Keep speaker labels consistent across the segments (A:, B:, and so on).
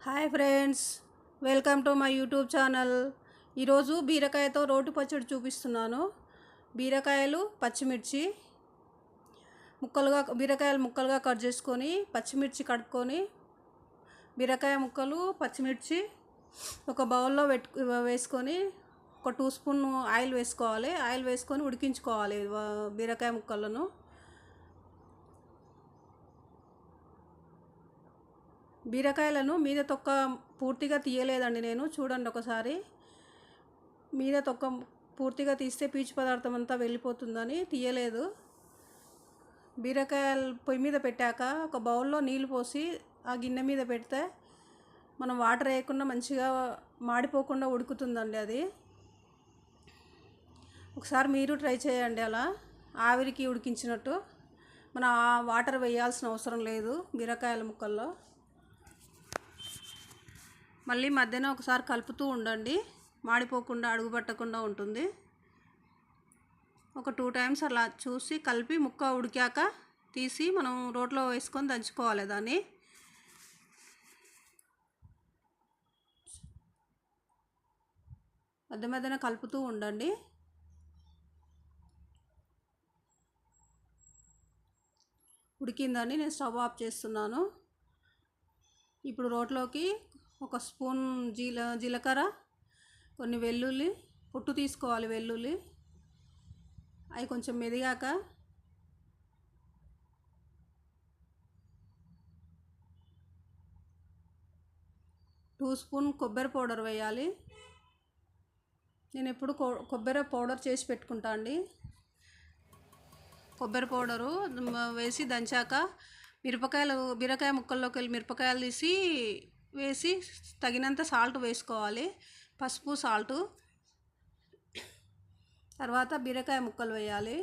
A: Hi friends, welcome to my YouTube channel. ఈరోజు బీరకాయతో రోటి పచ్చడి చూపిస్తున్నాను. బీరకాయలు పచ్చిమిర్చి బీరకాయలు ముక్కలుగా కట్ చేసుకొని, పచ్చిమిర్చి కడుక్కొని, బీరకాయ ముక్కలు పచ్చిమిర్చి ఒక బౌల్లో వేసుకొని ఒక 2 స్పూన్ ఆయిల్ వేసుకోవాలి. ఆయిల్ వేసుకొని ఉడికించుకోవాలి బీరకాయ ముక్కలను. బీరకాయలను మీద తొక్క పూర్తిగా తీయలేదండి నేను. చూడండి ఒకసారి. మీద తొక్క పూర్తిగా తీస్తే పీచు పదార్థం అంతా వెళ్ళిపోతుందని తీయలేదు. బీరకాయలు పొయ్యి మీద పెట్టాక ఒక బౌల్లో నీళ్ళు పోసి ఆ గిన్నె మీద పెడితే మనం వాటర్ వేయకుండా మంచిగా మాడిపోకుండా ఉడుకుతుందండి అది. ఒకసారి మీరు ట్రై చేయండి అలా ఆవిరికి ఉడికించినట్టు. మనం ఆ వాటర్ వేయాల్సిన అవసరం లేదు బీరకాయల ముక్కల్లో. మళ్ళీ మధ్యన ఒకసారి కలుపుతూ ఉండండి, మాడిపోకుండా అడుగు పట్టకుండా ఉంటుంది. ఒక 2 టైమ్స్ అలా చూసి కలిపి ముక్క ఉడికాక తీసి మనం రోట్లో వేసుకొని దంచుకోవాలి దాన్ని. మధ్య మధ్యన కలుపుతూ ఉండండి. ఉడికిందని నేను స్టవ్ ఆఫ్ చేస్తున్నాను. ఇప్పుడు రోట్లోకి ఒక స్పూన్ జీలకర్ర, కొన్ని వెల్లుల్లి పొట్టు తీసుకోవాలి. వెల్లుల్లి అవి కొంచెం మెదిగాక టూ స్పూన్ కొబ్బరి పౌడర్ వేయాలి. నేను ఎప్పుడు కొబ్బరి పౌడర్ చేసి పెట్టుకుంటా అండి. కొబ్బరి పౌడరు వేసి దంచాక బీరకాయ ముక్కల్లోకి వెళ్ళి మిరపకాయలు తీసి వేసి తగినంత సాల్ట్ వేసుకోవాలి. పసుపు, సాల్టు. తర్వాత బీరకాయ ముక్కలు వేయాలి.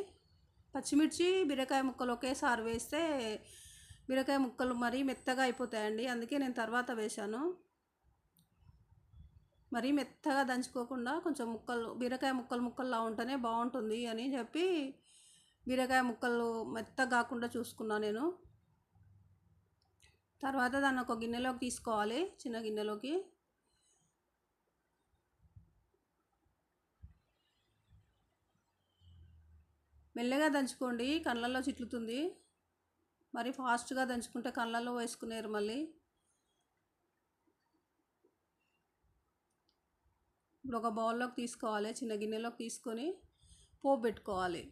A: పచ్చిమిర్చి బీరకాయ ముక్కలు ఒకేసారి వేస్తే బీరకాయ ముక్కలు మరీ మెత్తగా అయిపోతాయండి. అందుకే నేను తర్వాత వేశాను. మరీ మెత్తగా దంచుకోకుండా కొంచెం బీరకాయ ముక్కల్లా ఉంటేనే బాగుంటుంది అని చెప్పి బీరకాయ ముక్కలు మెత్తగా కాకుండా చూసుకున్నాను నేను. తర్వాత దాన్ని ఒక గిన్నెలోకి తీసుకోవాలి, చిన్న గిన్నెలోకి. మెల్లగా దంచుకోండి, కళ్ళల్లో చిట్లుతుంది. మరి ఫాస్ట్గా దంచుకుంటే కళ్ళల్లో వేసుకునేరు మళ్ళీ. ఇప్పుడు ఒక బౌల్లోకి తీసుకోవాలి, చిన్న గిన్నెలోకి తీసుకొని పోపు పెట్టుకోవాలి.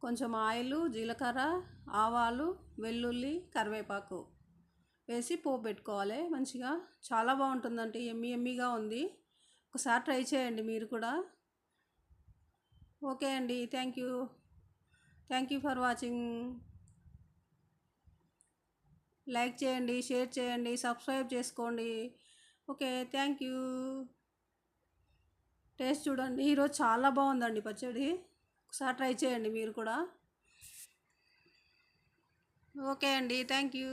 A: కొంచెం ఆయిల్, జీలకర్ర, ఆవాలు, వెల్లుల్లి, కరివేపాకు వేసి పోపు పెట్టుకోవాలి మంచిగా. చాలా బాగుంటుందండి, ఎమ్మీగా ఉంది. ఒకసారి ట్రై చేయండి మీరు కూడా. ఓకే అండి, thank you for watching. Like చేయండి, షేర్ చేయండి, సబ్స్క్రైబ్ చేసుకోండి. Okay, thank you. టేస్ట్ చూడండి, ఈరోజు చాలా బాగుందండి పచ్చడి. ఒకసారి ట్రై చేయండి మీరు కూడా. ఓకే అండి, థ్యాంక్ యూ.